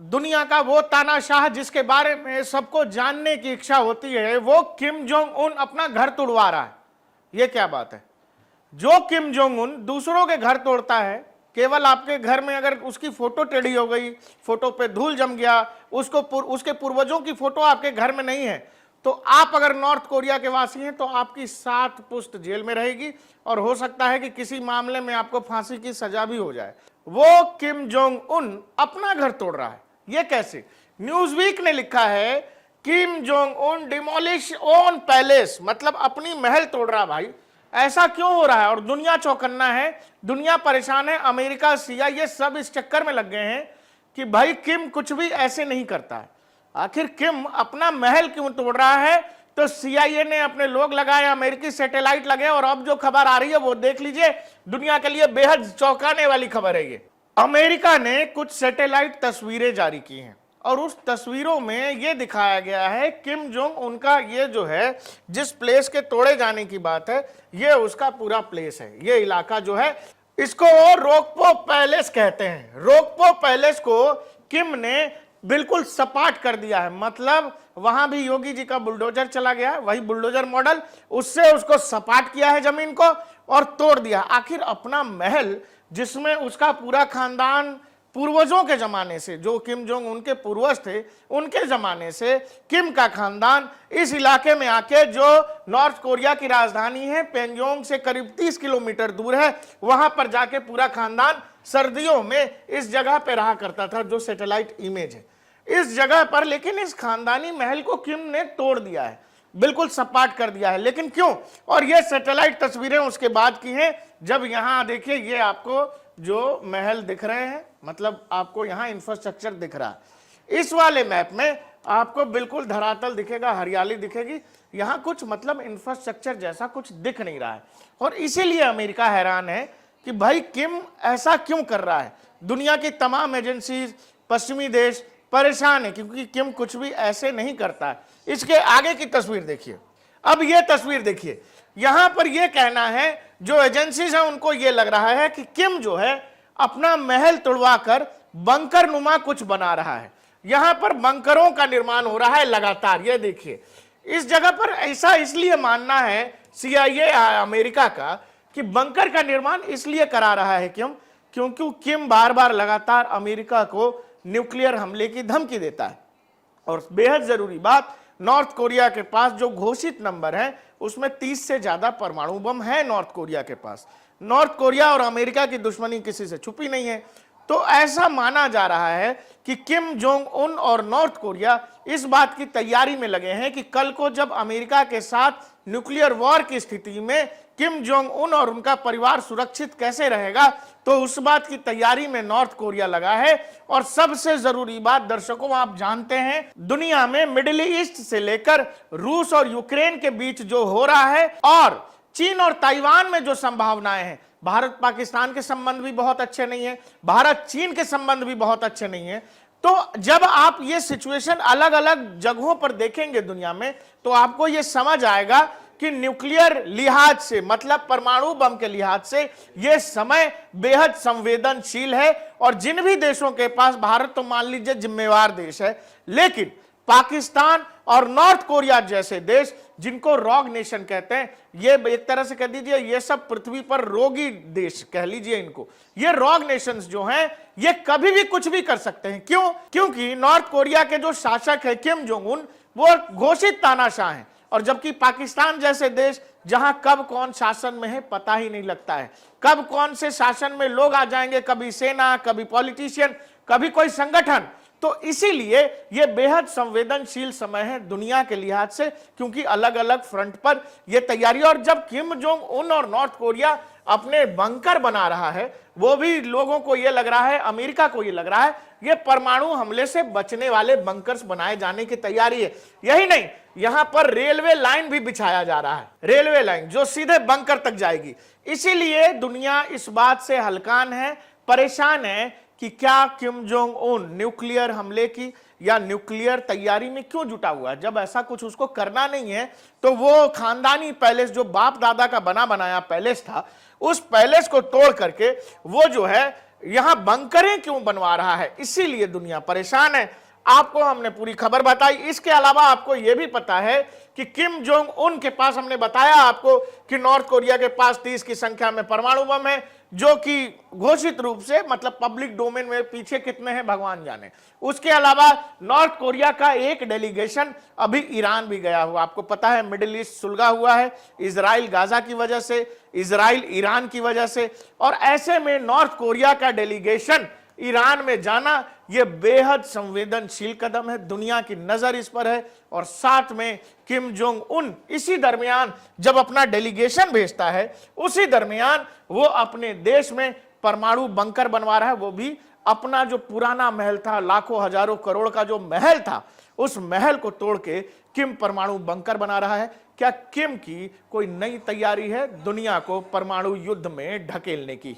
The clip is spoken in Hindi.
दुनिया का वो तानाशाह जिसके बारे में सबको जानने की इच्छा होती है, वो किम जोंग उन अपना घर तोड़वा रहा है। ये क्या बात है? जो किम जोंग उन दूसरों के घर तोड़ता है, केवल आपके घर में अगर उसकी फोटो टेढ़ी हो गई, फोटो पे धूल जम गया, उसके पूर्वजों की फोटो आपके घर में नहीं है, तो आप अगर नॉर्थ कोरिया के वासी हैं तो आपकी 7 पुश्त जेल में रहेगी और हो सकता है कि किसी मामले में आपको फांसी की सजा भी हो जाए। वो किम जोंग उन अपना घर तोड़ रहा है। ये कैसे? न्यूज़वीक ने लिखा है Kim Jong Un demolish own palace, मतलब अपनी महल तोड़ रहा। भाई ऐसा क्यों हो रहा है? और दुनिया चौकन्ना है, दुनिया परेशान है, अमेरिका, CIA सब इस चक्कर में लग गए हैं कि भाई किम कुछ भी ऐसे नहीं करता है। आखिर किम अपना महल क्यों तोड़ रहा है? तो CIA ने अपने लोग लगाए, अमेरिकी सैटेलाइट लगे, और अब जो खबर आ रही है वो देख लीजिए, दुनिया के लिए बेहद चौंकाने वाली खबर है ये। अमेरिका ने कुछ सैटेलाइट तस्वीरें जारी की हैं और उस तस्वीरों में ये दिखाया गया है किम जोंग उनका ये जो है जिस प्लेस के तोड़े जाने की बात है, ये उसका पूरा प्लेस है। ये इलाका जो है इसको रोकपो पैलेस कहते हैं। रोकपो पैलेस को किम ने बिल्कुल सपाट कर दिया है, मतलब वहां भी योगी जी का बुलडोजर चला गया, वही बुलडोजर मॉडल, उससे उसको सपाट किया है जमीन को और तोड़ दिया। आखिर अपना महल जिसमें उसका पूरा खानदान पूर्वजों के जमाने से, जो किम जोंग उनके पूर्वज थे उनके जमाने से किम का खानदान इस इलाके में आके, जो नॉर्थ कोरिया की राजधानी है प्योंगयांग से करीब 30 किलोमीटर दूर है, वहां पर जाके पूरा खानदान सर्दियों में इस जगह पे रहा करता था, जो सैटेलाइट इमेज है इस जगह पर। लेकिन इस खानदानी महल को किम ने तोड़ दिया है, बिल्कुल सपाट कर दिया है। लेकिन क्यों? और ये सैटेलाइट तस्वीरें उसके बाद की हैं, जब यहां देखिए ये आपको जो महल दिख रहे हैं, मतलब आपको यहां इंफ्रास्ट्रक्चर दिख रहा है। इस वाले मैप में आपको बिल्कुल धरातल दिखेगा, हरियाली दिखेगी, यहां कुछ मतलब इंफ्रास्ट्रक्चर जैसा कुछ दिख नहीं रहा है। और इसीलिए अमेरिका हैरान है कि भाई किम ऐसा क्यों कर रहा है। दुनिया की तमाम एजेंसी, पश्चिमी देश परेशान है क्योंकि किम कुछ भी ऐसे नहीं करता है। इसके आगे की तस्वीर देखिए, अब ये तस्वीर देखिए, यहां पर यह कहना है जो एजेंसीज हैं उनको यह लग रहा है कि किम जो है अपना महल तुड़वा कर बंकर नुमा कुछ बना रहा है। यहां पर बंकरों का निर्माण हो रहा है लगातार। ये देखिए, इस जगह पर ऐसा इसलिए मानना है CIA अमेरिका का कि बंकर का निर्माण इसलिए करा रहा है क्योंकि किम बार बार लगातार अमेरिका को न्यूक्लियर हमले की धमकी देता है। और बेहद जरूरी बात, नॉर्थ कोरिया के पास जो घोषित नंबर है उसमें 30 से ज्यादा परमाणु बम है नॉर्थ कोरिया के पास। नॉर्थ कोरिया और अमेरिका की दुश्मनी किसी से छुपी नहीं है। तो ऐसा माना जा रहा है कि किम जोंग उन और नॉर्थ कोरिया इस बात की तैयारी में लगे हैं कि कल को जब अमेरिका के साथ न्यूक्लियर वॉर की स्थिति में किम जोंग उन और उनका परिवार सुरक्षित कैसे रहेगा, तो उस बात की तैयारी में नॉर्थ कोरिया लगा है। और सबसे जरूरी बात दर्शकों, आप जानते हैं दुनिया में मिडिल ईस्ट से लेकर रूस और यूक्रेन के बीच जो हो रहा है और चीन और ताइवान में जो संभावनाएं हैं, भारत पाकिस्तान के संबंध भी बहुत अच्छे नहीं है, भारत चीन के संबंध भी बहुत अच्छे नहीं है। तो जब आप ये सिचुएशन अलग अलग जगहों पर देखेंगे दुनिया में, तो आपको ये समझ आएगा कि न्यूक्लियर लिहाज से, मतलब परमाणु बम के लिहाज से यह समय बेहद संवेदनशील है। और जिन भी देशों के पास, भारत तो मान लीजिए जिम्मेवार देश है, लेकिन पाकिस्तान और नॉर्थ कोरिया जैसे देश जिनको रॉग नेशन कहते हैं, ये एक तरह से कह दीजिए ये सब पृथ्वी पर रोगी देश कह लीजिए इनको। ये रॉग नेशंस जो हैं ये कभी भी कुछ भी कर सकते हैं। क्यों? क्योंकि नॉर्थ कोरिया के जो शासक है किम जोंग उन, वो घोषित तानाशाह हैं, और जबकि पाकिस्तान जैसे देश जहां कब कौन शासन में है पता ही नहीं लगता है, कब कौन से शासन में लोग आ जाएंगे, कभी सेना, कभी पॉलिटिशियन, कभी कोई संगठन। तो इसीलिए यह बेहद संवेदनशील समय है दुनिया के लिहाज से, क्योंकि अलग अलग फ्रंट पर यह तैयारी। और जब किम जोंग उन और नॉर्थ कोरिया अपने बंकर बना रहा है, वो भी लोगों को यह लग रहा है, अमेरिका को यह लग रहा है ये परमाणु हमले से बचने वाले बंकर्स बनाए जाने की तैयारी है। यही नहीं, यहां पर रेलवे लाइन भी बिछाया जा रहा है, रेलवे लाइन जो सीधे बंकर तक जाएगी। इसीलिए दुनिया इस बात से हलकान है, परेशान है कि क्या किम जोंग उन न्यूक्लियर हमले की या न्यूक्लियर तैयारी में क्यों जुटा हुआ है। जब ऐसा कुछ उसको करना नहीं है तो वो खानदानी पैलेस जो बाप दादा का बना बनाया पैलेस था, उस पैलेस को तोड़ करके वो जो है यहां बंकरें क्यों बनवा रहा है, इसीलिए दुनिया परेशान है। आपको हमने पूरी खबर बताई। इसके अलावा आपको यह भी पता है कि किम जोंग उन के पास, हमने बताया आपको कि नॉर्थ कोरिया के पास 30 की संख्या में परमाणु बम है, जो कि घोषित रूप से, मतलब पब्लिक डोमेन में, पीछे कितने हैं भगवान जाने। उसके अलावा नॉर्थ कोरिया का एक डेलीगेशन अभी ईरान भी गया हुआ, आपको पता है मिडिल ईस्ट सुलगा हुआ है, इजराइल गाजा की वजह से, इजराइल ईरान की वजह से, और ऐसे में नॉर्थ कोरिया का डेलीगेशन ईरान में जाना यह बेहद संवेदनशील कदम है। दुनिया की नजर इस पर है, और साथ में किम जोंग उन इसी दरमियान जब अपना डेलीगेशन भेजता है, उसी दरमियान वो अपने देश में परमाणु बंकर बनवा रहा है। वो भी अपना जो पुराना महल था, लाखों हजारों करोड़ का जो महल था, उस महल को तोड़ के किम परमाणु बंकर बना रहा है। क्या किम की कोई नई तैयारी है दुनिया को परमाणु युद्ध में ढकेलने की?